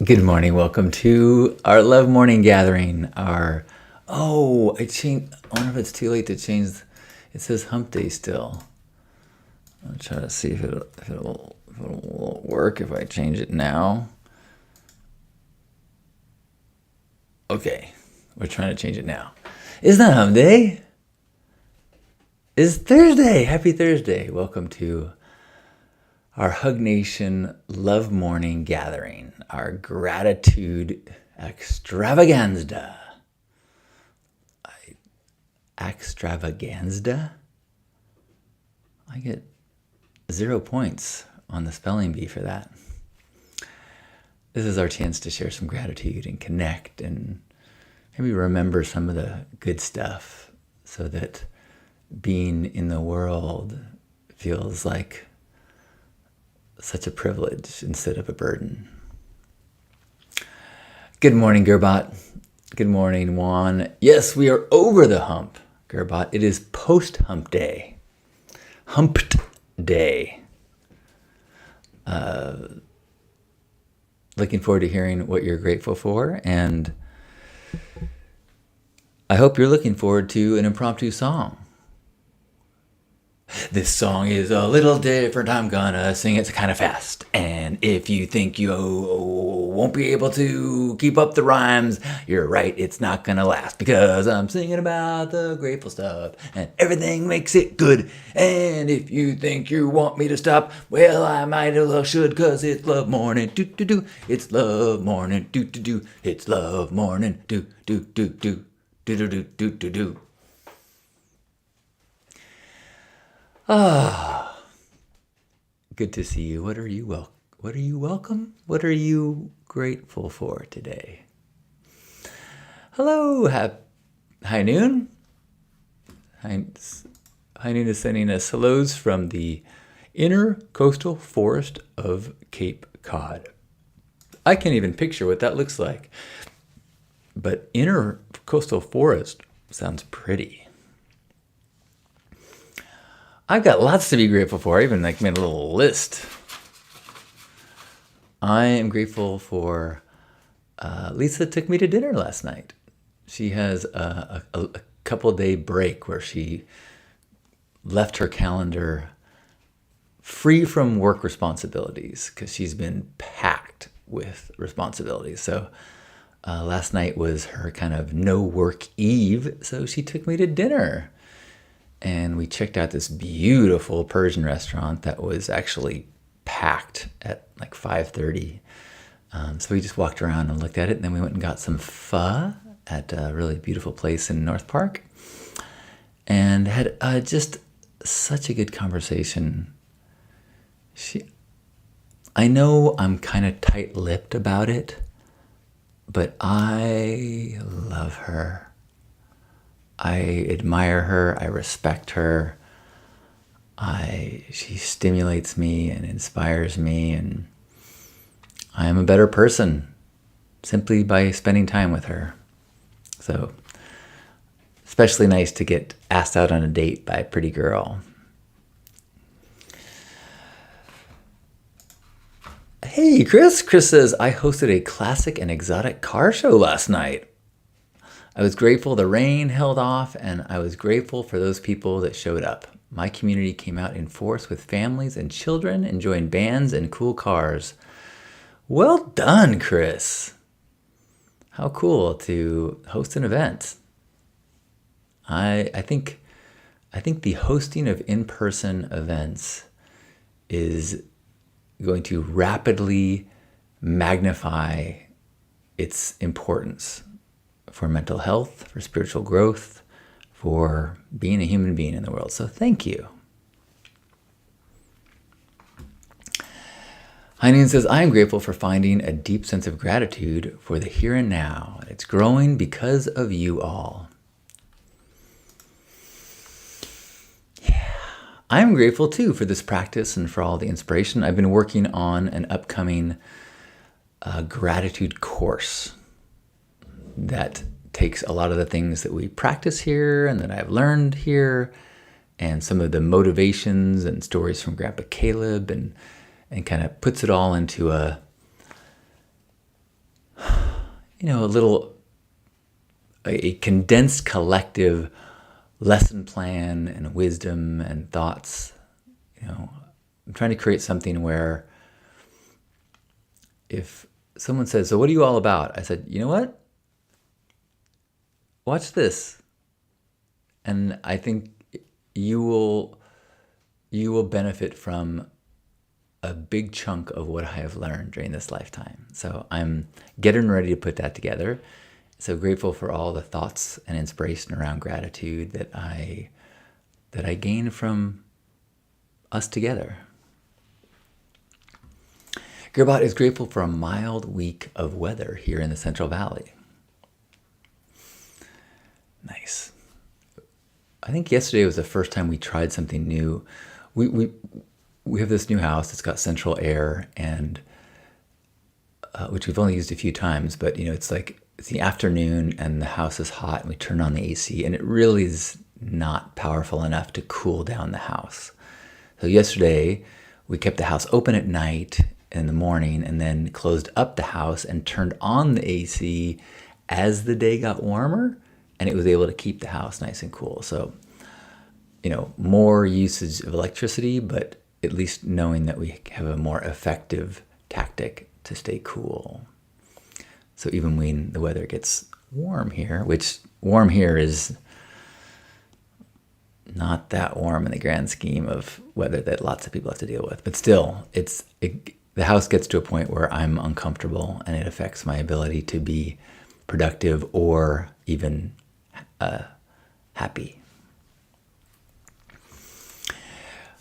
Good morning. Welcome to our Love Morning Gathering. I changed. I wonder if it's too late to change. It says Hump Day still. I'll try to see if it'll work if I change it now. Okay, we're trying to change it now. It's not Hump Day. It's Thursday. Happy Thursday. Welcome to our Hug Nation Love Morning Gathering, our gratitude extravaganza. Extravaganza? I get 0 points on the spelling bee for that. This is our chance to share some gratitude and connect and maybe remember some of the good stuff so that being in the world feels like such a privilege instead of a burden. Good morning, Gerbot. Good morning, Juan. Yes, we are over the hump, Gerbot. It is post-hump day. Humped day. Looking forward to hearing what you're grateful for, and I hope you're looking forward to an impromptu song. This song is a little different. I'm gonna sing it kind of fast. And if you think you won't be able to keep up the rhymes, you're right, it's not gonna last. Because I'm singing about the grateful stuff and everything makes it good. And if you think you want me to stop, well, I might as well should, cause it's love morning, do-do-do. It's love morning, do-do-do. It's love morning, do-do-do-do. Do-do-do-do-do-do. Good to see you. What are you welcome? What are you grateful for today? Hello, High Noon. High Noon is sending us hellos from the inner coastal forest of Cape Cod. I can't even picture what that looks like, but inner coastal forest sounds pretty. I've got lots to be grateful for. I even made a little list. I am grateful for Lisa took me to dinner last night. She has a couple day break where she left her calendar free from work responsibilities because she's been packed with responsibilities. So last night was her kind of no work eve. So she took me to dinner. And we checked out this beautiful Persian restaurant that was actually packed at like 5:30. So we just walked around and looked at it. And then we went and got some pho at a really beautiful place in North Park. And had just such a good conversation. I know I'm kind of tight-lipped about it, but I love her. I admire her, I respect her, she stimulates me and inspires me, and I am a better person simply by spending time with her. So, especially nice to get asked out on a date by a pretty girl. Hey, Chris. Chris says, I hosted a classic and exotic car show last night. I was grateful the rain held off, and I was grateful for those people that showed up. My community came out in force with families and children enjoying bands and cool cars. Well done, Chris. How cool to host an event. I think the hosting of in-person events is going to rapidly magnify its importance for mental health, for spiritual growth, for being a human being in the world. So thank you. Heinian says, I am grateful for finding a deep sense of gratitude for the here and now. It's growing because of you all. Yeah, I'm grateful too for this practice and for all the inspiration. I've been working on an upcoming gratitude course that takes a lot of the things that we practice here and that I've learned here and some of the motivations and stories from Grandpa Caleb and kind of puts it all into a a little, a condensed collective lesson plan and wisdom and thoughts. I'm trying to create something where if someone says, "So what are you all about?" I said, "You know what? Watch this." And I think you will benefit from a big chunk of what I have learned during this lifetime. So I'm getting ready to put that together. So grateful for all the thoughts and inspiration around gratitude that I gain from us together. Gearbot is grateful for a mild week of weather here in the Central Valley. Nice. I think yesterday was the first time we tried something new. We have this new house. It's got central air, and which we've only used a few times. But it's like it's the afternoon, and the house is hot, and we turn on the AC, and it really is not powerful enough to cool down the house. So yesterday we kept the house open at night, in the morning, and then closed up the house and turned on the AC as the day got warmer, and it was able to keep the house nice and cool. So, more usage of electricity, but at least knowing that we have a more effective tactic to stay cool. So even when the weather gets warm here, which warm here is not that warm in the grand scheme of weather that lots of people have to deal with, but still, the house gets to a point where I'm uncomfortable, and it affects my ability to be productive or even happy.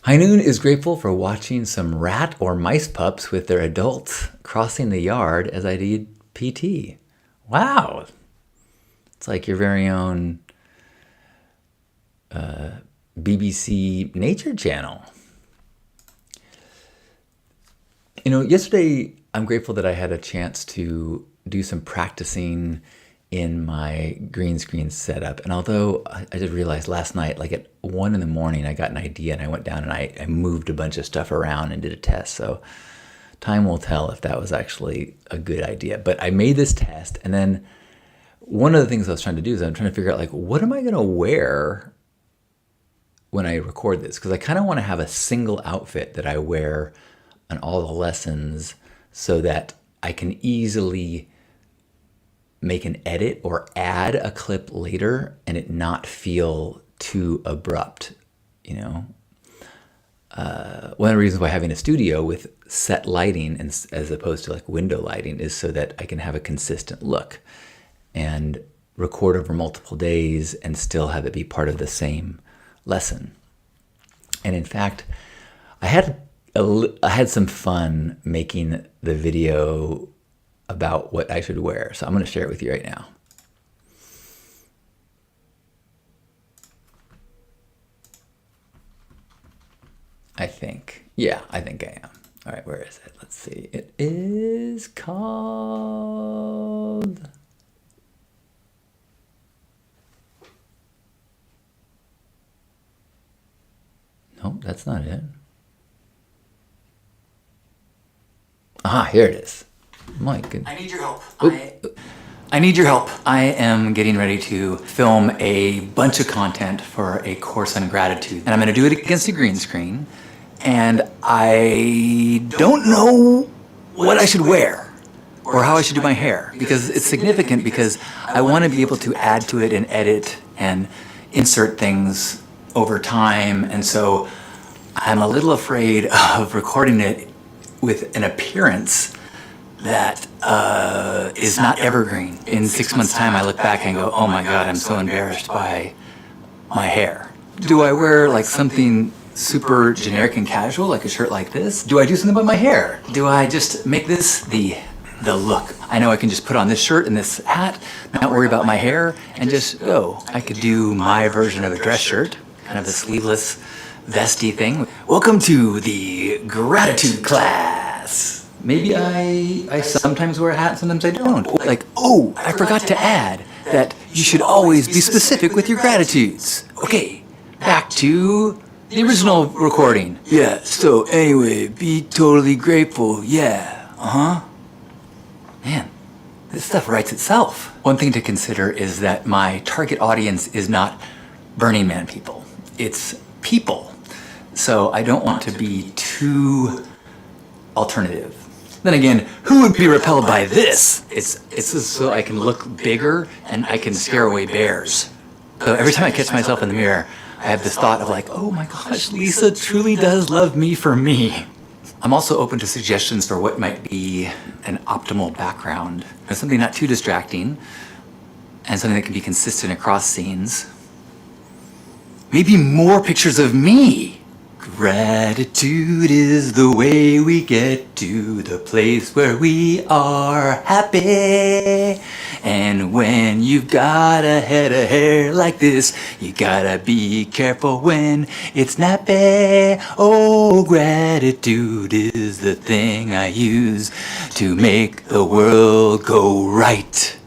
High Noon is grateful for watching some rat or mice pups with their adults crossing the yard as I did PT. Wow. It's like your very own BBC Nature Channel. Yesterday, I'm grateful that I had a chance to do some practicing in my green screen setup. And although I just realized last night, like at 1 a.m, I got an idea, and I went down and I moved a bunch of stuff around and did a test. So time will tell if that was actually a good idea. But I made this test, and then one of the things I was trying to do is I'm trying to figure out, like, what am I going to wear when I record this? Because I kind of want to have a single outfit that I wear on all the lessons so that I can easily make an edit or add a clip later and it not feel too abrupt. One of the reasons why having a studio with set lighting as opposed to like window lighting is so that I can have a consistent look and record over multiple days and still have it be part of the same lesson. And in fact, I had some fun making the video about what I should wear. So I'm going to share it with you right now. I think I am. All right, where is it? Let's see. It is called... Nope, that's not it. Ah, here it is. My goodness. I need your help. I need your help. I am getting ready to film a bunch of content for a course on gratitude. And I'm going to do it against a green screen. And I don't know what I should wear or how I should do my hair, because it's significant, because I want to be able to add to it and edit and insert things over time. And so I'm a little afraid of recording it with an appearance that is not evergreen. In 6 months' time, I look back and go, oh my God, I'm so embarrassed by my hair. Do I wear like something super generic and casual, like a shirt like this? Do I do something about my hair? Do I just make this the look? I know I can just put on this shirt and this hat, not worry about my hair, and just go. I could do my version of a dress shirt, kind of a sleeveless vesty thing. Welcome to the gratitude class. Maybe I sometimes wear a hat, sometimes I don't. Like, oh, I forgot to add that you should always be specific with your gratitudes. Okay, back to the original recording. Yeah, so anyway, be totally grateful. Yeah, Man, This stuff writes itself. One thing to consider is that my target audience is not Burning Man people. It's people. So I don't want to be too alternative. Then again, who would be repelled by this? It's so I can look bigger and I can scare away bears. So every time I catch myself in the mirror, I have this thought of like, oh my gosh, Lisa truly does love me for me. I'm also open to suggestions for what might be an optimal background. Something not too distracting and something that can be consistent across scenes. Maybe more pictures of me. Gratitude is the way we get to the place where we are happy. And when you've got a head of hair like this, you gotta be careful when it's nappy. Oh, gratitude is the thing I use to make the world go right.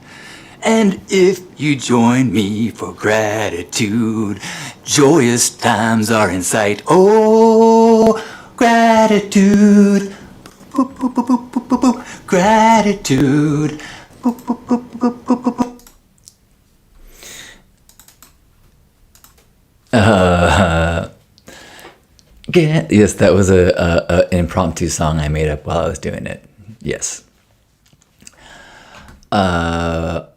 And if you join me for gratitude, joyous times are in sight. Oh, gratitude. Boop, boop, boop, boop, boop, boop, boop. Gratitude. Boop, boop, boop, boop, boop, boop, boop. Yes, that was an impromptu song I made up while I was doing it. Yes.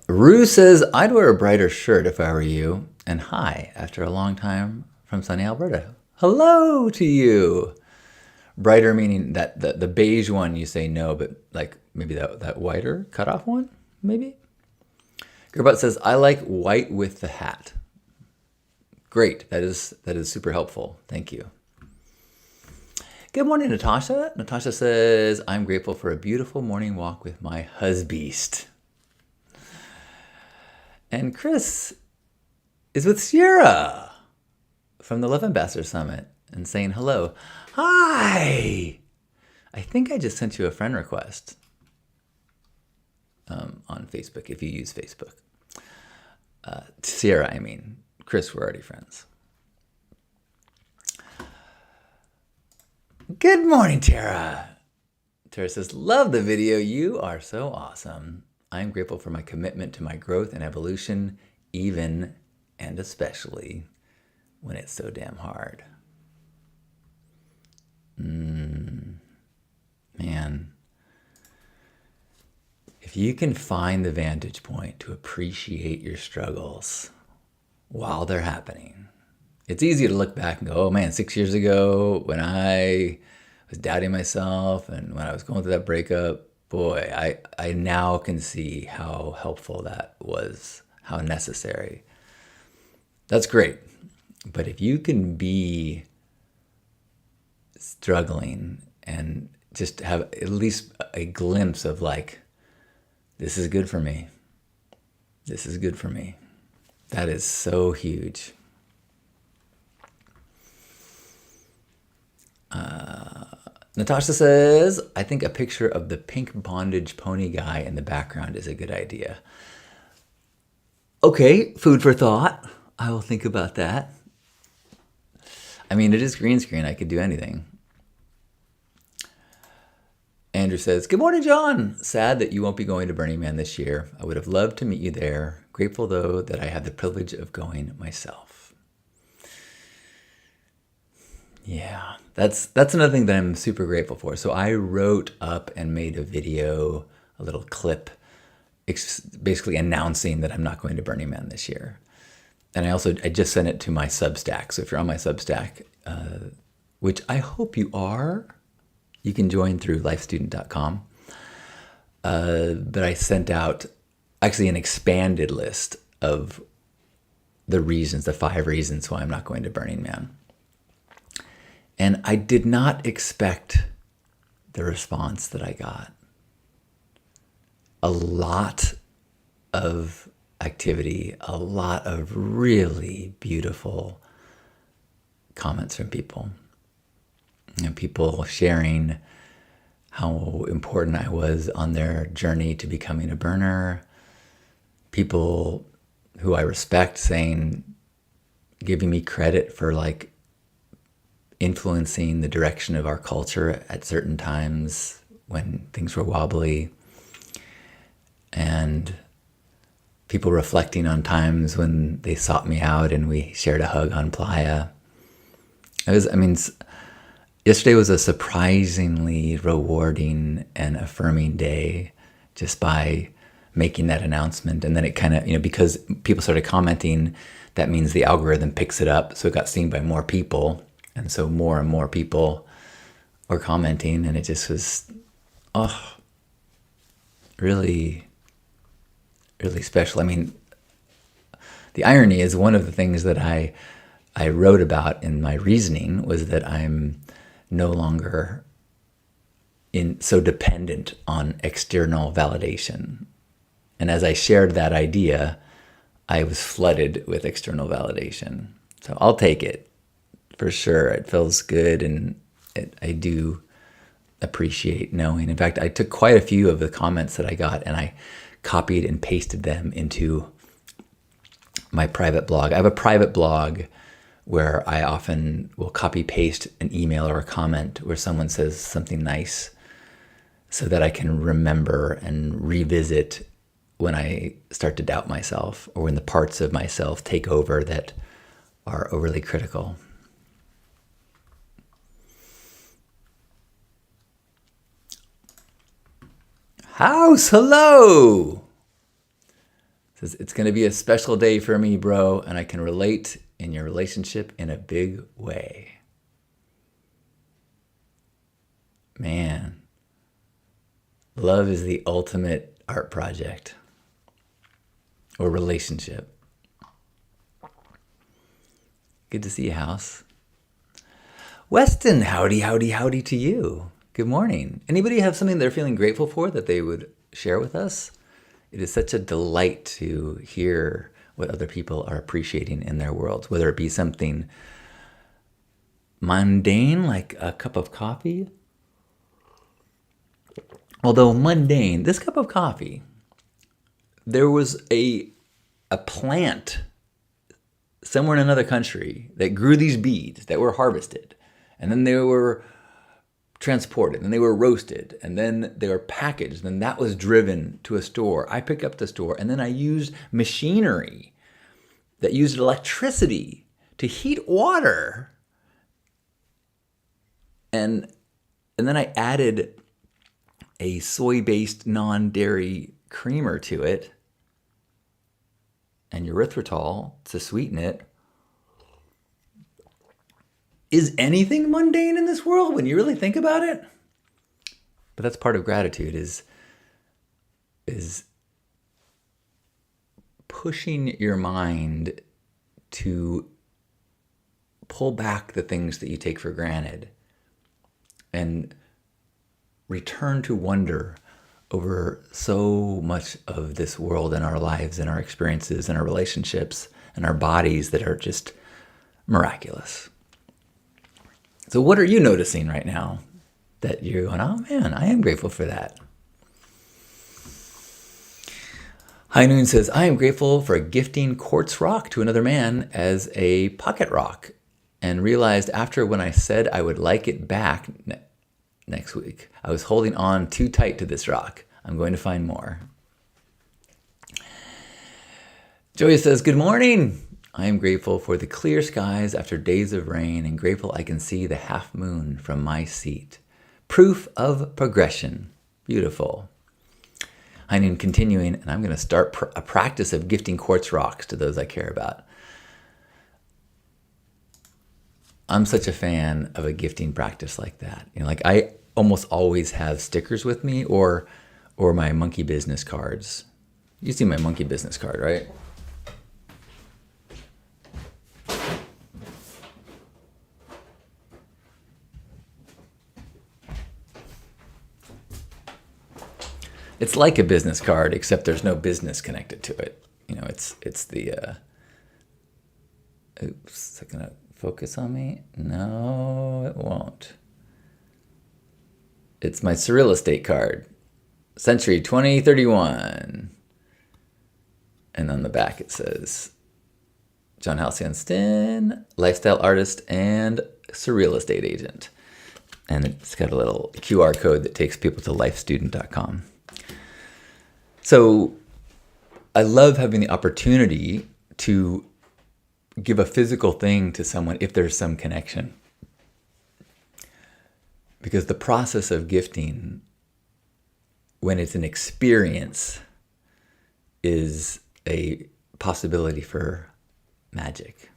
Rue says, I'd wear a brighter shirt if I were you. And hi, after a long time from sunny Alberta. Hello to you. Brighter meaning that the beige one you say no, but like maybe that whiter cutoff one, maybe? Gerbut says, I like white with the hat. Great, that is super helpful. Thank you. Good morning, Natasha. Natasha says, I'm grateful for a beautiful morning walk with my husbeast. And Chris is with Sierra from the Love Ambassador Summit and saying hello. Hi! I think I just sent you a friend request on Facebook, if you use Facebook. Sierra, I mean. Chris, we're already friends. Good morning, Tara. Tara says, love the video. You are so awesome. I'm grateful for my commitment to my growth and evolution, even and especially when it's so damn hard. Man, if you can find the vantage point to appreciate your struggles while they're happening, it's easy to look back and go, oh man, 6 years ago when I was doubting myself and when I was going through that breakup, boy, I now can see how helpful that was, how necessary. That's great. But if you can be struggling and just have at least a glimpse of like, this is good for me. This is good for me. That is so huge. Natasha says, I think a picture of the pink bondage pony guy in the background is a good idea. Okay, food for thought. I will think about that. I mean, it is green screen. I could do anything. Andrew says, good morning, John. Sad that you won't be going to Burning Man this year. I would have loved to meet you there. Grateful, though, that I had the privilege of going myself. Yeah, that's another thing that I'm super grateful for. So I wrote up and made a video, a little clip, basically announcing that I'm not going to Burning Man this year. And I just sent it to my Substack. So if you're on my Substack, which I hope you are, you can join through lifestudent.com. But I sent out actually an expanded list of the 5 reasons why I'm not going to Burning Man. And I did not expect the response that I got. A lot of activity, a lot of really beautiful comments from people. And people sharing how important I was on their journey to becoming a burner. People who I respect saying, giving me credit for like influencing the direction of our culture at certain times when things were wobbly. and people reflecting on times when they sought me out and we shared a hug on Playa. Yesterday was a surprisingly rewarding and affirming day just by making that announcement. And then it kind of, because people started commenting, that means the algorithm picks it up. So it got seen by more people. And so more and more people were commenting, and it just was, really, really special. I mean, the irony is one of the things that I wrote about in my reasoning was that I'm no longer so dependent on external validation. And as I shared that idea, I was flooded with external validation. So I'll take it for sure. It feels good, and I do appreciate knowing. In fact, I took quite a few of the comments that I got and I copied and pasted them into my private blog. I have a private blog where I often will copy paste an email or a comment where someone says something nice so that I can remember and revisit when I start to doubt myself or when the parts of myself take over that are overly critical. House, hello! Says, it's going to be a special day for me, bro, and I can relate in your relationship in a big way. Man, love is the ultimate art project or relationship. Good to see you, House. Weston, howdy, howdy, howdy to you. Good morning. Anybody have something they're feeling grateful for that they would share with us? It is such a delight to hear what other people are appreciating in their worlds, whether it be something mundane like a cup of coffee. Although mundane, this cup of coffee, there was a plant somewhere in another country that grew these beads that were harvested, and then they were transported, and they were roasted, and then they were packaged, and that was driven to a store. I picked up the store, and then I used machinery that used electricity to heat water. And then I added a soy-based non-dairy creamer to it and erythritol to sweeten it. Is anything mundane in this world when you really think about it? But that's part of gratitude is pushing your mind to pull back the things that you take for granted and return to wonder over so much of this world and our lives and our experiences and our relationships and our bodies that are just miraculous. So what are you noticing right now that you're going, oh man, I am grateful for that? High Noon says, I am grateful for gifting quartz rock to another man as a pocket rock and realized after when I said I would like it back next week, I was holding on too tight to this rock. I'm going to find more. Joey says, good morning. I am grateful for the clear skies after days of rain and grateful I can see the half moon from my seat. Proof of progression. Beautiful. I'm continuing, and I'm going to start a practice of gifting quartz rocks to those I care about. I'm such a fan of a gifting practice like that. Like I almost always have stickers with me or my monkey business cards. You see my monkey business card, right? It's like a business card, except there's no business connected to it. It's the, oops, is it gonna focus on me? No, it won't. It's my surreal estate card, Century 2031. And on the back it says, John Halcyon Stin, lifestyle artist and surreal estate agent. And it's got a little QR code that takes people to lifestudent.com. So I love having the opportunity to give a physical thing to someone if there's some connection. Because the process of gifting, when it's an experience, is a possibility for magic.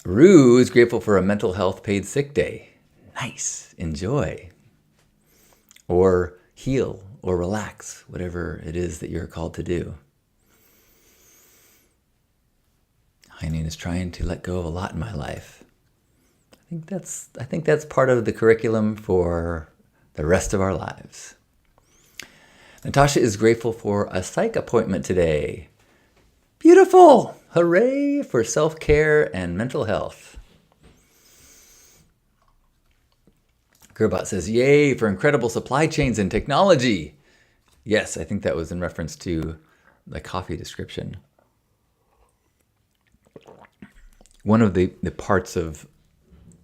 Rue is grateful for a mental health paid sick day. Nice. Enjoy. Or heal or relax, whatever it is that you're called to do. Heineen is trying to let go of a lot in my life. I think that's part of the curriculum for the rest of our lives. Natasha is grateful for a psych appointment today. Beautiful! Hooray for self-care and mental health. Gerbot says, yay for incredible supply chains and technology. Yes, I think that was in reference to the coffee description. One of the parts of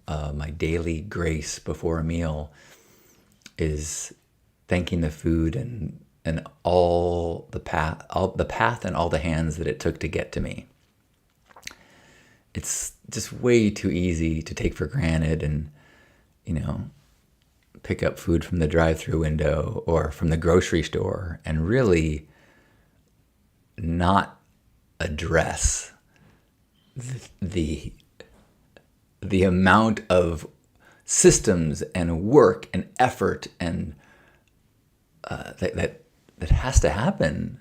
my daily grace before a meal is thanking the food and all the path and all the hands that it took to get to me. It's just way too easy to take for granted and, pick up food from the drive-through window or from the grocery store and really not address the amount of systems and work and effort and that has to happen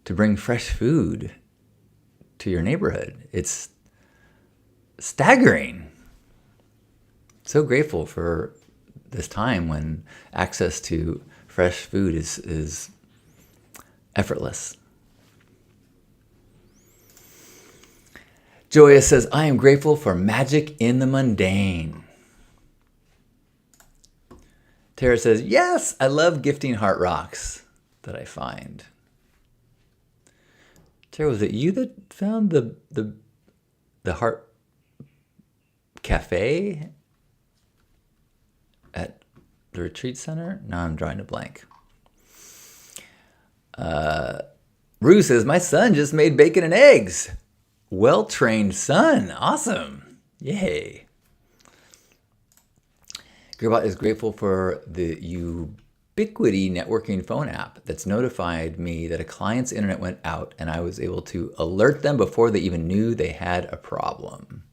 to bring fresh food to your neighborhood. It's staggering. So grateful for this time when access to fresh food is effortless. Joya says, I am grateful for magic in the mundane. Tara says, yes, I love gifting heart rocks that I find. Tara, was it you that found the heart cafe at the retreat center? Now I'm drawing a blank. Rue says, my son just made bacon and eggs. Well-trained son. Awesome. Yay. Gerbot is grateful for the Ubiquiti networking phone app that's notified me that a client's internet went out and I was able to alert them before they even knew they had a problem.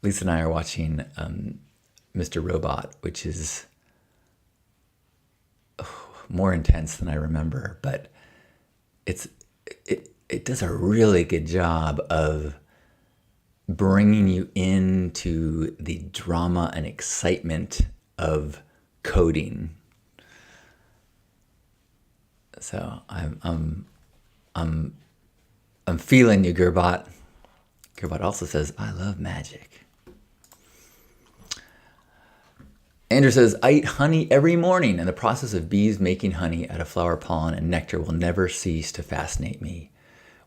Lisa and I are watching Mr. Robot, which is more intense than I remember, but it does a really good job of bringing you into the drama and excitement of coding. So I'm feeling you, Gerbot. Gerbot also says, I love magic. Andrew says, I eat honey every morning, and the process of bees making honey out of flower pollen and nectar will never cease to fascinate me.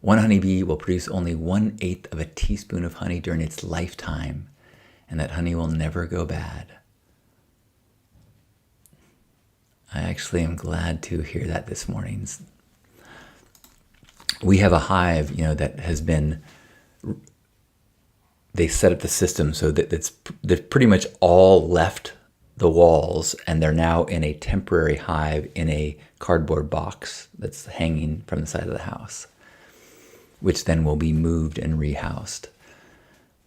One honeybee will produce only 1/8 of a teaspoon of honey during its lifetime, and that honey will never go bad. I actually am glad to hear that this morning. We have a hive, that has been, they set up the system so that they've pretty much all left the walls, and they're now in a temporary hive in a cardboard box that's hanging from the side of the house, which then will be moved and rehoused.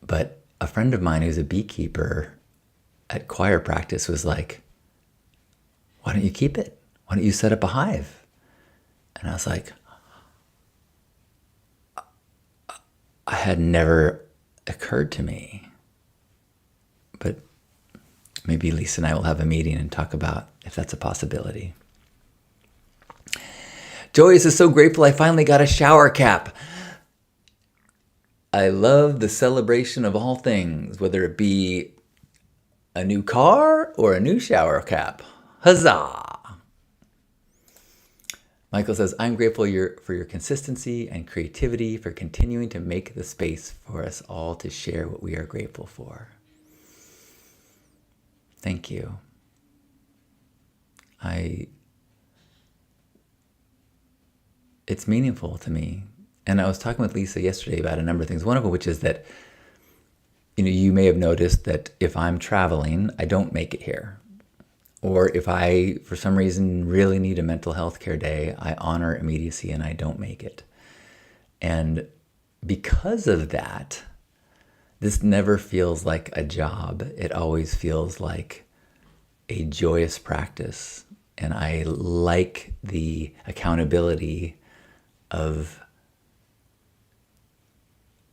But a friend of mine who's a beekeeper at choir practice was like, why don't you keep it? Why don't you set up a hive? And I was like, I had never occurred to me. But maybe Lisa and I will have a meeting and talk about if that's a possibility. Joyce is so grateful I finally got a shower cap. I love the celebration of all things, whether it be a new car or a new shower cap. Huzzah! Michael says, I'm grateful for your consistency and creativity, for continuing to make the space for us all to share what we are grateful for. Thank you. It's meaningful to me. And I was talking with Lisa yesterday about a number of things, one of which is that, you may have noticed that if I'm traveling, I don't make it here. Or if I, for some reason, really need a mental health care day, I honor immediacy and I don't make it. And because of that, this never feels like a job. It always feels like a joyous practice. And I like the accountability of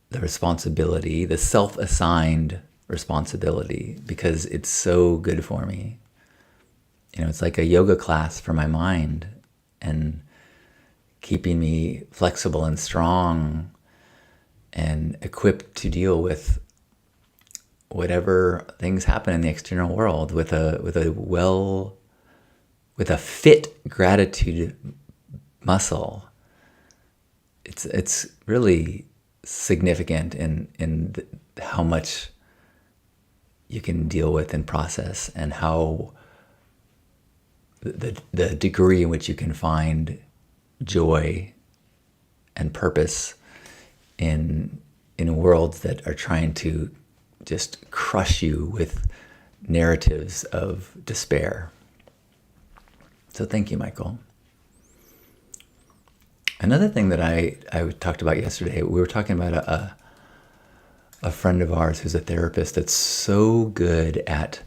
the responsibility, the self-assigned responsibility, because it's so good for me. It's like a yoga class for my mind and keeping me flexible and strong and equipped to deal with whatever things happen in the external world with a fit gratitude muscle. It's really significant in how much you can deal with and process, and how the degree in which you can find joy and purpose in worlds that are trying to just crush you with narratives of despair. So thank you, Michael. Another thing that I talked about yesterday, we were talking about a friend of ours who's a therapist that's so good at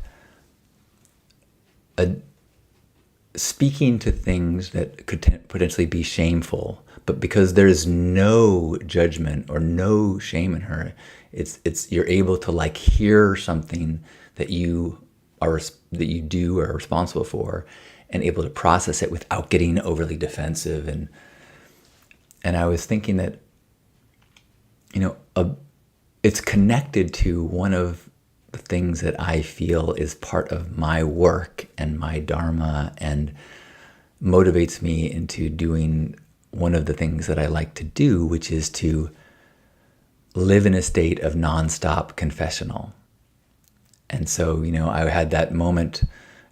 speaking to things that could potentially be shameful, but because there's no judgment or no shame in her, it's you're able to hear something that you do or are responsible for, and able to process it without getting overly defensive. And I was thinking that, it's connected to one of the things that I feel is part of my work and my dharma and motivates me into doing one of the things that I like to do, which is to live in a state of nonstop confessional. And so, I had that moment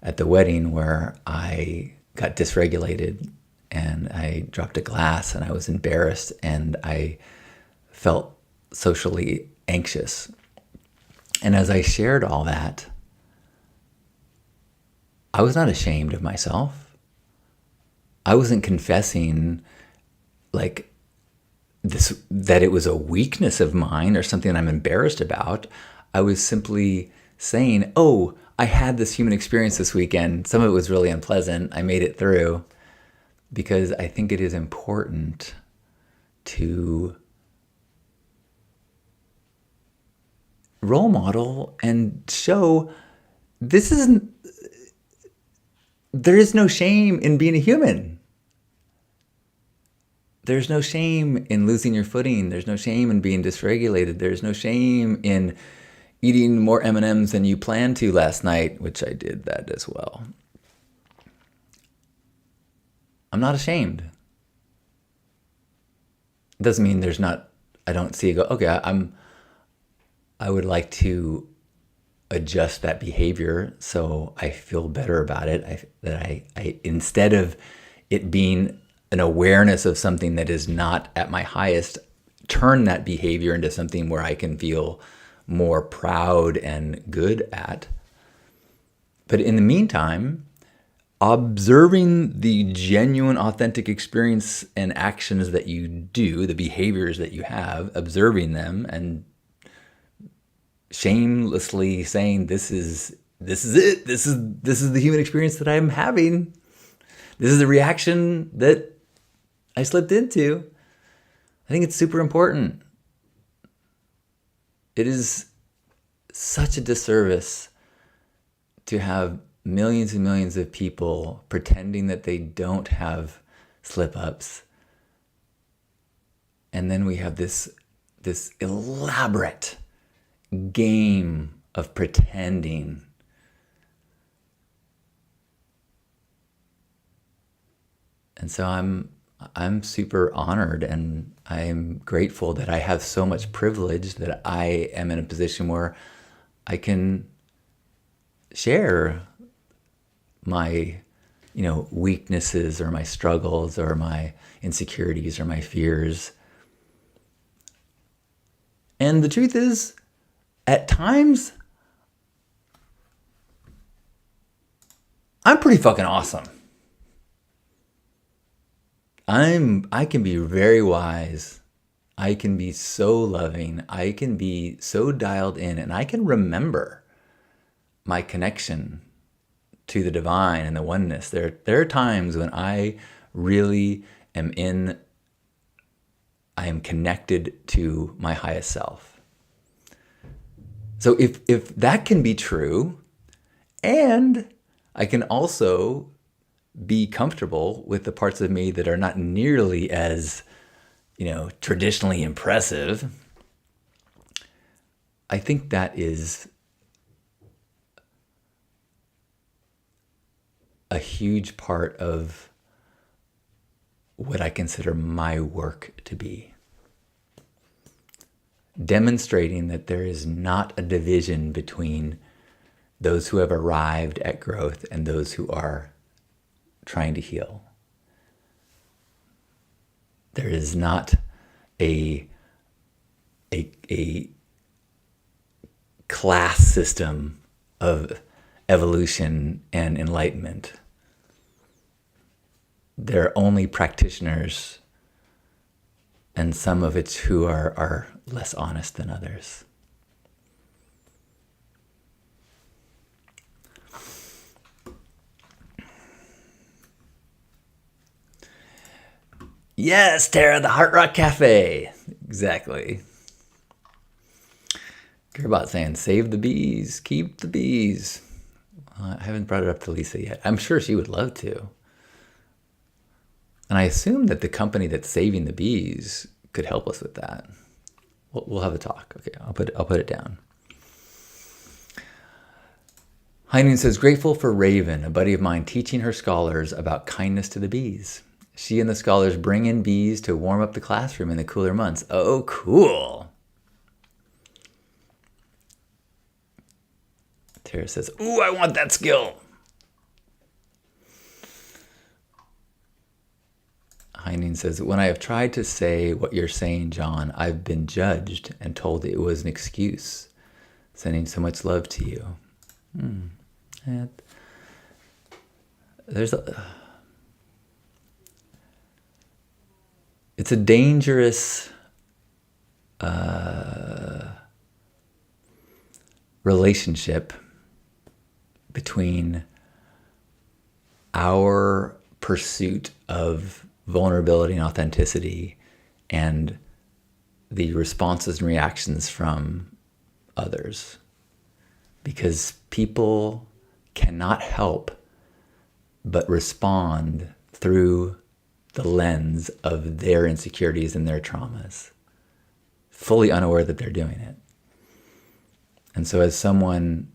at the wedding where I got dysregulated and I dropped a glass and I was embarrassed and I felt socially anxious. And as I shared all that, I was not ashamed of myself. I wasn't confessing that it was a weakness of mine or something I'm embarrassed about. I was simply saying, oh, I had this human experience this weekend. Some of it was really unpleasant. I made it through. Because I think it is important to role model and show there is no shame in being a human. There's no shame in losing your footing. There's no shame in being dysregulated. There's no shame in eating more M&Ms than you planned to last night, which I did that as well. I'm not ashamed. It doesn't mean I don't see it go, okay, I would like to adjust that behavior so I feel better about it. I instead of it being an awareness of something that is not at my highest, turn that behavior into something where I can feel more proud and good at. But in the meantime, observing the genuine, authentic experience and actions that you do, the behaviors that you have, observing them and shamelessly saying, this is it. This is the human experience that I'm having. This is the reaction that I slipped into. I think it's super important. It is such a disservice to have millions and millions of people pretending that they don't have slip-ups. And then we have this elaborate game of pretending. And so I'm super honored, and I'm grateful that I have so much privilege that I am in a position where I can share my, weaknesses or my struggles or my insecurities or my fears. And the truth is, at times, I'm pretty fucking awesome. I can be very wise. I can be so loving. I can be so dialed in, and I can remember my connection to the divine and the oneness. There are times when I really I am connected to my highest self. So if that can be true, and I can also be comfortable with the parts of me that are not nearly as, traditionally impressive, I think that is a huge part of what I consider my work to be. Demonstrating that there is not a division between those who have arrived at growth and those who are trying to heal. There is not a class system of evolution and enlightenment. There are only practitioners, and some of it who are less honest than others. Yes, Tara, the Heart Rock Cafe. Exactly. Gearbot saying, save the bees, keep the bees. I haven't brought it up to Lisa yet. I'm sure she would love to. And I assume that the company that's saving the bees could help us with that. We'll have a talk. Okay, I'll put it down. Heinen says, grateful for Raven, a buddy of mine, teaching her scholars about kindness to the bees. She and the scholars bring in bees to warm up the classroom in the cooler months. Oh, cool. Tara says, ooh, I want that skill. Heinen says, when I have tried to say what you're saying, John, I've been judged and told it was an excuse. Sending so much love to you. It's a dangerous relationship between our pursuit of vulnerability and authenticity and the responses and reactions from others. Because people cannot help but respond through the lens of their insecurities and their traumas, fully unaware that they're doing it. And so as someone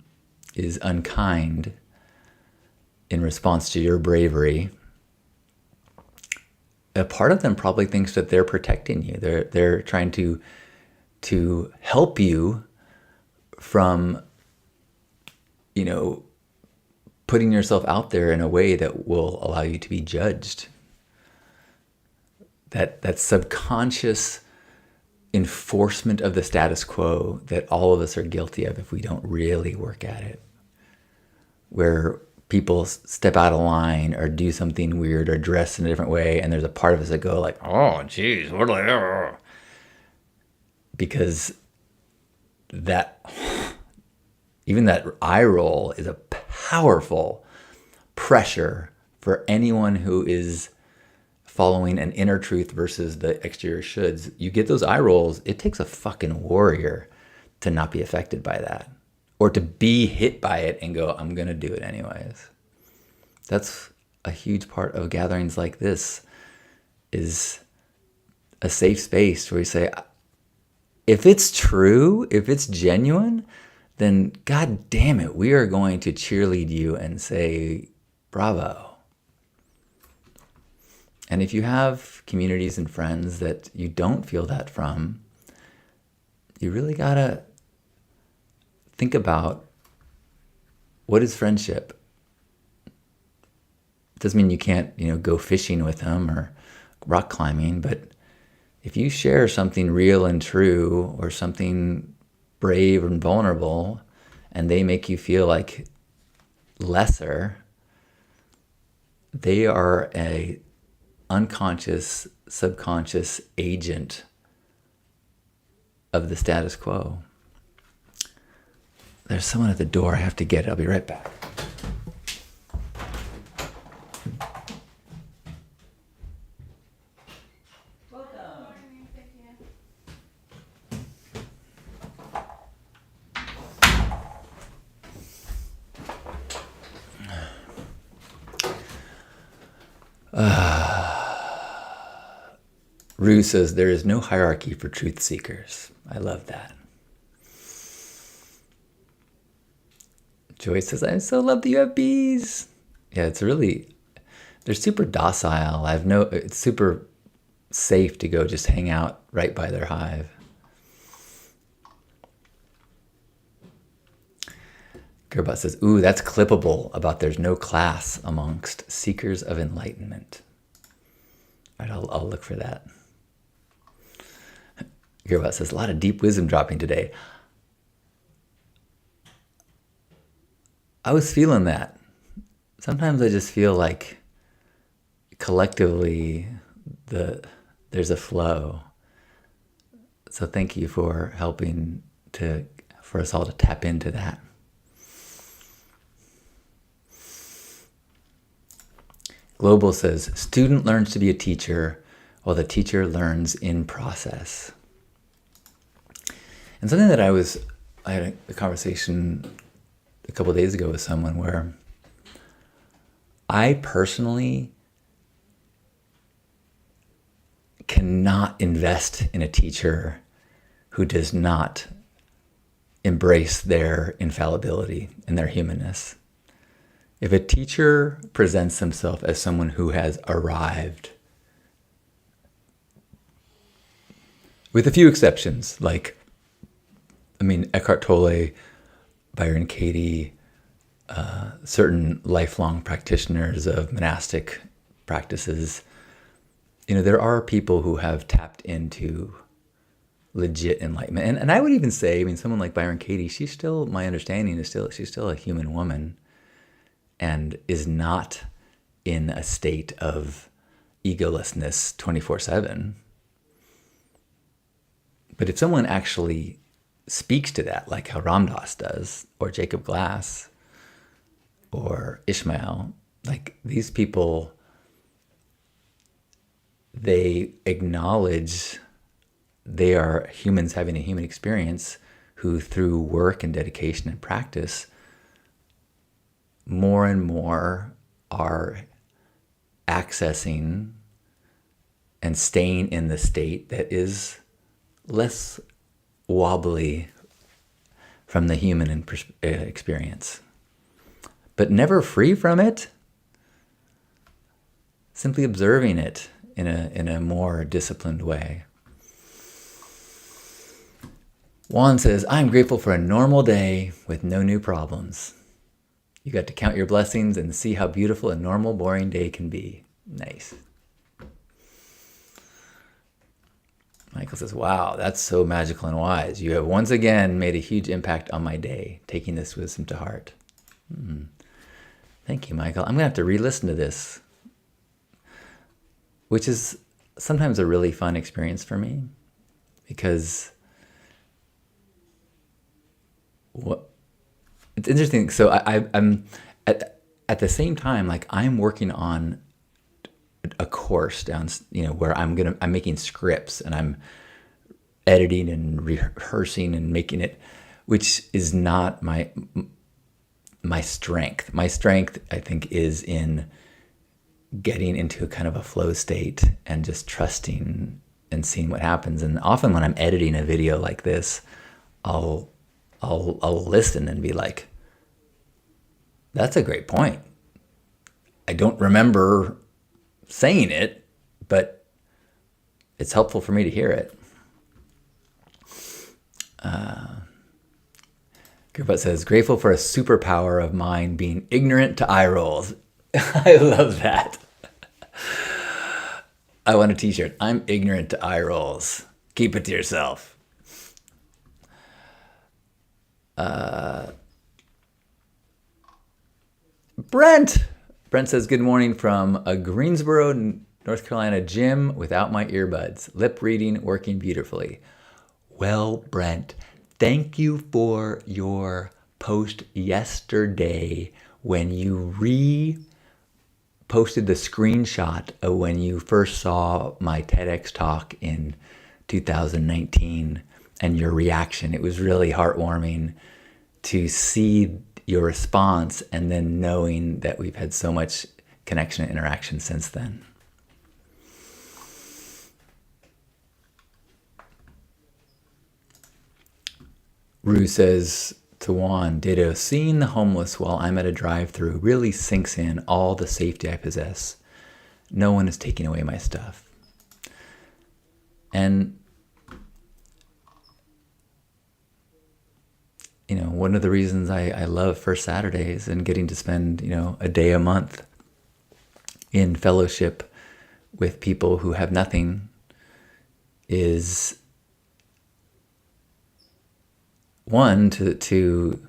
is unkind in response to your bravery, a part of them probably thinks that they're protecting you. They're trying to help you from, putting yourself out there in a way that will allow you to be judged. That subconscious enforcement of the status quo that all of us are guilty of if we don't really work at it. Where people step out of line or do something weird or dress in a different way, and there's a part of us that go like, oh, geez, what do I do? Because even that eye roll is a powerful pressure for anyone who is following an inner truth versus the exterior shoulds. You get those eye rolls, it takes a fucking warrior to not be affected by that. Or to be hit by it and go, I'm going to do it anyways. That's a huge part of gatherings like this, is a safe space where we say, if it's true, if it's genuine, then God damn it, we are going to cheerlead you and say, bravo. And if you have communities and friends that you don't feel that from, you really gotta think about what is friendship? Doesn't mean you can't, go fishing with them or rock climbing, but if you share something real and true or something brave and vulnerable and they make you feel like lesser, they are a unconscious, subconscious agent of the status quo. There's someone at the door. I have to get it. I'll be right back. Rue says, there is no hierarchy for truth seekers. I love that. Joyce says, I so love that you have bees. Yeah, they're super docile. It's super safe to go just hang out right by their hive. Gerbot says, ooh, that's clippable about there's no class amongst seekers of enlightenment. All right, I'll look for that. Gerbot says, a lot of deep wisdom dropping today. I was feeling that. Sometimes I just feel like collectively there's a flow. So thank you for helping for us all to tap into that. Global says, student learns to be a teacher while the teacher learns in process. And something that I had a conversation a couple of days ago with someone where I personally cannot invest in a teacher who does not embrace their infallibility and their humanness. If a teacher presents himself as someone who has arrived, with a few exceptions, Eckhart Tolle, Byron Katie, certain lifelong practitioners of monastic practices, there are people who have tapped into legit enlightenment. And I would even say, someone like Byron Katie, she's still, my understanding is she's still a human woman and is not in a state of egolessness 24/7. But if someone actually speaks to that, like how Ram Dass does, or Jacob Glass, or Ishmael, like these people, they acknowledge they are humans having a human experience who, through work and dedication and practice, more and more are accessing and staying in the state that is less wobbly from the human experience, but never free from it, simply observing it in a more disciplined way. Juan says, I'm grateful for a normal day with no new problems. You got to count your blessings and see how beautiful a normal, boring day can be. Nice. Michael says, wow, that's so magical and wise. You have once again made a huge impact on my day, taking this wisdom to heart. Thank you, Michael. I'm going to have to re-listen to this, which is sometimes a really fun experience for me, because it's interesting. So I'm at the same time, like I'm working on a course down, where I'm making scripts and I'm editing and rehearsing and making it, which is not my strength. My strength, I think, is in getting into a kind of a flow state and just trusting and seeing what happens. And often when I'm editing a video like this, I'll listen and be like, that's a great point. I don't remember saying it, but it's helpful for me to hear it. Gurput says, grateful for a superpower of mine being ignorant to eye rolls. I love that. I want a t-shirt. I'm ignorant to eye rolls. Keep it to yourself. Brent says, good morning from a Greensboro, North Carolina gym without my earbuds. Lip reading working beautifully. Well, Brent, thank you for your post yesterday when you posted the screenshot of when you first saw my TEDx talk in 2019 and your reaction. It was really heartwarming to see your response and then knowing that we've had so much connection and interaction since then. Rue says to Juan, ditto, seeing the homeless while I'm at a drive-thru really sinks in all the safety I possess. No one is taking away my stuff. And, you know, one of the reasons I love First Saturdays and getting to spend, a day a month in fellowship with people who have nothing is one, to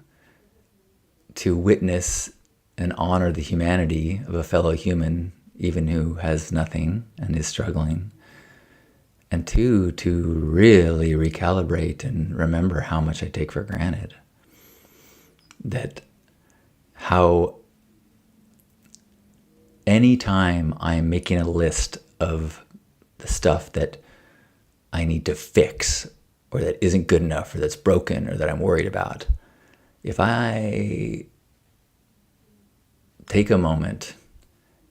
witness and honor the humanity of a fellow human, even who has nothing and is struggling. And two, to really recalibrate and remember how much I take for granted. That how anytime I'm making a list of the stuff that I need to fix or that isn't good enough or that's broken or that I'm worried about, if I take a moment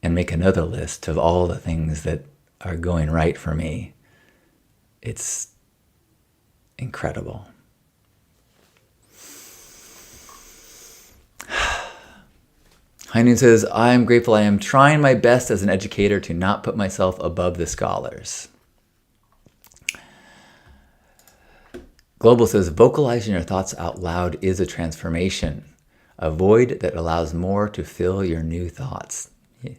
and make another list of all the things that are going right for me, it's incredible. Heinen says, I'm grateful I am trying my best as an educator to not put myself above the scholars. Global says, vocalizing your thoughts out loud is a transformation. A void that allows more to fill your new thoughts. Yeah.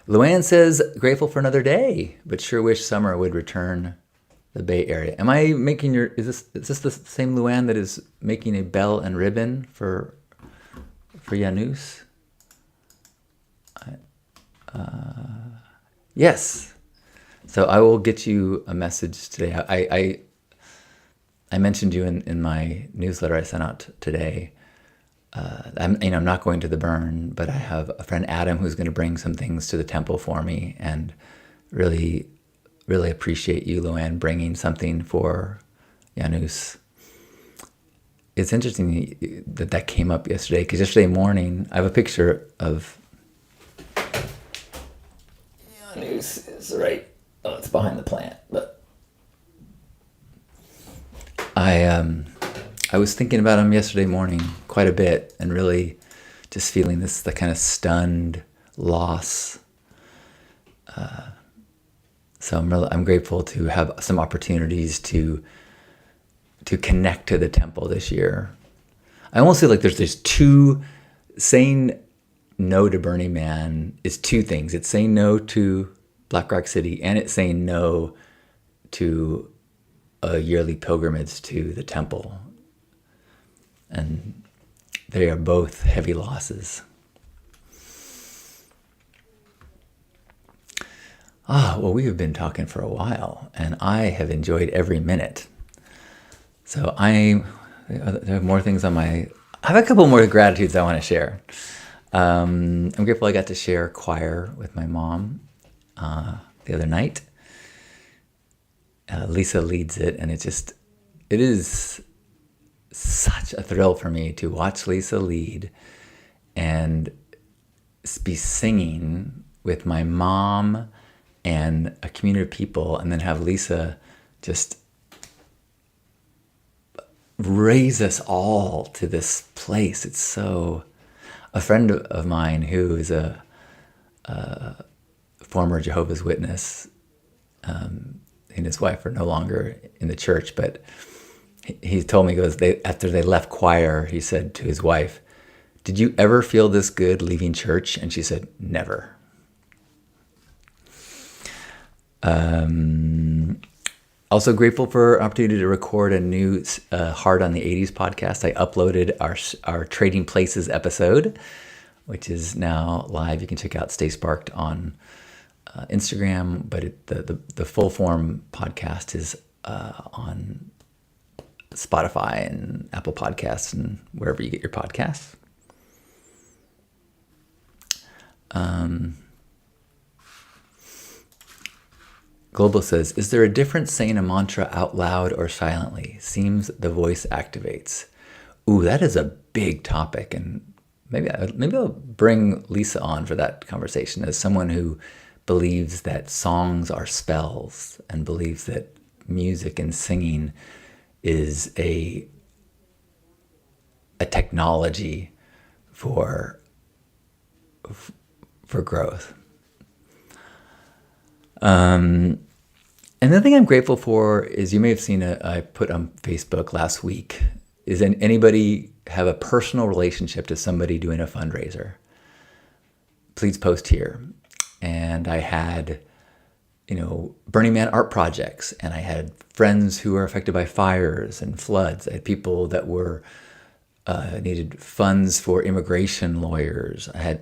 Luann says, grateful for another day, but sure wish summer would return the Bay Area. Am I making is this the same Luann that is making a bell and ribbon for Janus? Yes. So I will get you a message today. I mentioned you in my newsletter I sent out today. I'm not going to the burn, but I have a friend Adam who's going to bring some things to the temple for me, and really, really appreciate you, Luann, bringing something for Janus. It's interesting that came up yesterday, because yesterday morning I have a picture of Janus. Is right. Oh, it's behind the plant, but I was thinking about him yesterday morning quite a bit, and really just feeling the kind of stunned loss. So I'm grateful to have some opportunities to connect to the temple this year. I almost feel like there's two. Saying no to Burning Man is two things. It's saying no to Black Rock City, and it's saying no to a yearly pilgrimage to the temple. And they are both heavy losses. Well, we have been talking for a while, and I have enjoyed every minute. So I have more things on I have a couple more gratitudes I want to share. I'm grateful I got to share choir with my mom the other night. Lisa leads it, and it is such a thrill for me to watch Lisa lead and be singing with my mom and a community of people, and then have Lisa just raise us all to this place. It's so... A friend of mine who is a former Jehovah's Witness, and his wife are no longer in the church, but he told me, he goes, after they left choir, he said to his wife, "Did you ever feel this good leaving church?" And she said, "Never." Also grateful for opportunity to record a new Hard on the 80s podcast. I uploaded our Trading Places episode, which is now live. You can check out Stay Sparked on Instagram, but the full form podcast is on Spotify and Apple Podcasts and wherever you get your podcasts. Global says, is there a difference saying a mantra out loud or silently? Seems the voice activates. Ooh, that is a big topic, and maybe I'll bring Lisa on for that conversation as someone who believes that songs are spells and believes that music and singing is a technology for growth. And the thing I'm grateful for is, you may have seen I put on Facebook last week, is anybody have a personal relationship to somebody doing a fundraiser? Please post here. And I had, Burning Man art projects, and I had friends who were affected by fires and floods. I had people that were needed funds for immigration lawyers. I had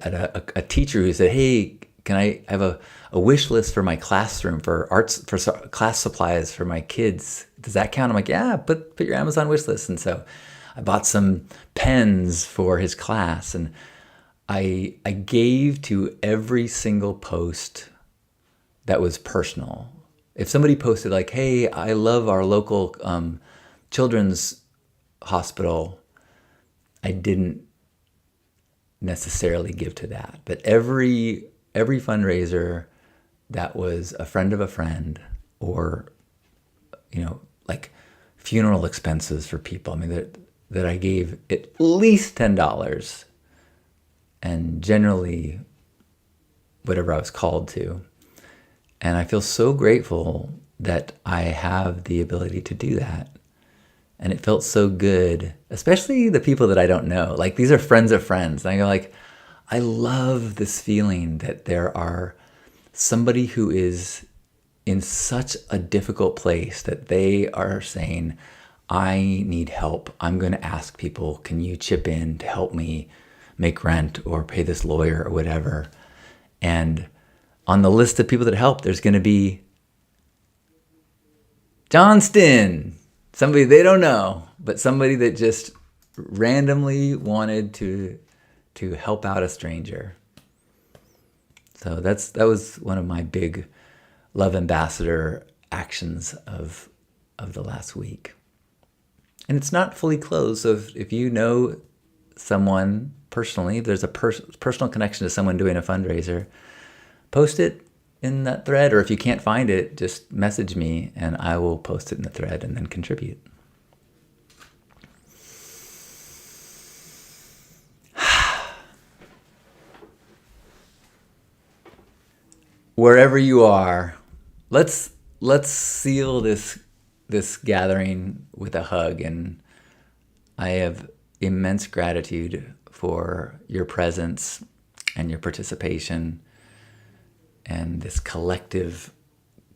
a teacher who said, "Hey, can I have a wish list for my classroom for class supplies for my kids? Does that count?" I'm like, "Yeah, put your Amazon wish list." And so I bought some pens for his class, and I gave to every single post that was personal. If somebody posted like, "Hey, I love our local children's hospital," I didn't necessarily give to that. But every fundraiser that was a friend of a friend, or, like funeral expenses for people, I mean, that I gave at least $10, and generally whatever I was called to. And I feel so grateful that I have the ability to do that. And it felt so good, especially the people that I don't know. Like, these are friends of friends. And I go like, I love this feeling that there are somebody who is in such a difficult place that they are saying, "I need help. I'm going to ask people, can you chip in to help me make rent or pay this lawyer or whatever?" And on the list of people that help, there's going to be Johnston, somebody they don't know, but somebody that just randomly wanted to help out a stranger. So that was one of my big love ambassador actions of the last week. And it's not fully closed. So if you know someone personally, if there's a personal connection to someone doing a fundraiser, post it in that thread. Or if you can't find it, just message me and I will post it in the thread and then contribute. Wherever you are, let's seal this gathering with a hug. And I have immense gratitude for your presence and your participation and this collective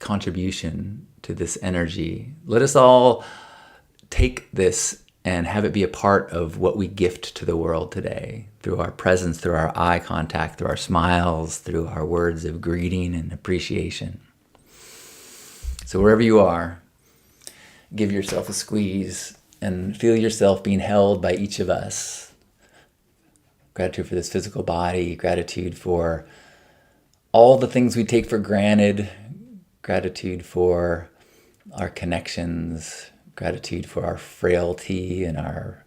contribution to this energy. Let us all take this and have it be a part of what we gift to the world today, through our presence, through our eye contact, through our smiles, through our words of greeting and appreciation. So wherever you are, give yourself a squeeze and feel yourself being held by each of us. Gratitude for this physical body, gratitude for all the things we take for granted, gratitude for our connections, gratitude for our frailty and our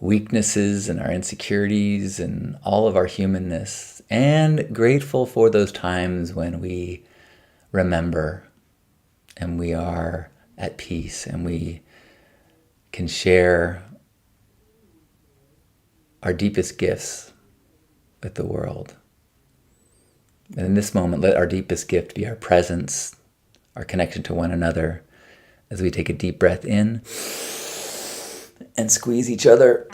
weaknesses and our insecurities and all of our humanness, and grateful for those times when we remember and we are at peace and we can share our deepest gifts with the world. And in this moment, let our deepest gift be our presence, our connection to one another, as we take a deep breath in and squeeze each other.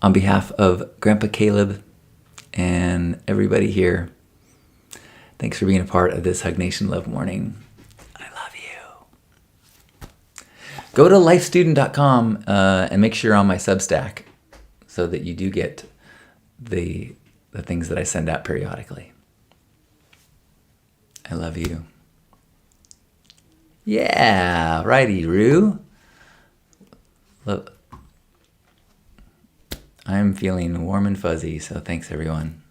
On behalf of Grandpa Caleb and everybody here, thanks for being a part of this Hug Nation Love Morning. I love you. Go to lifestudent.com and make sure you're on my Substack so that you do get the things that I send out periodically. I love you. Yeah, righty, Roo. I'm feeling warm and fuzzy, so thanks everyone.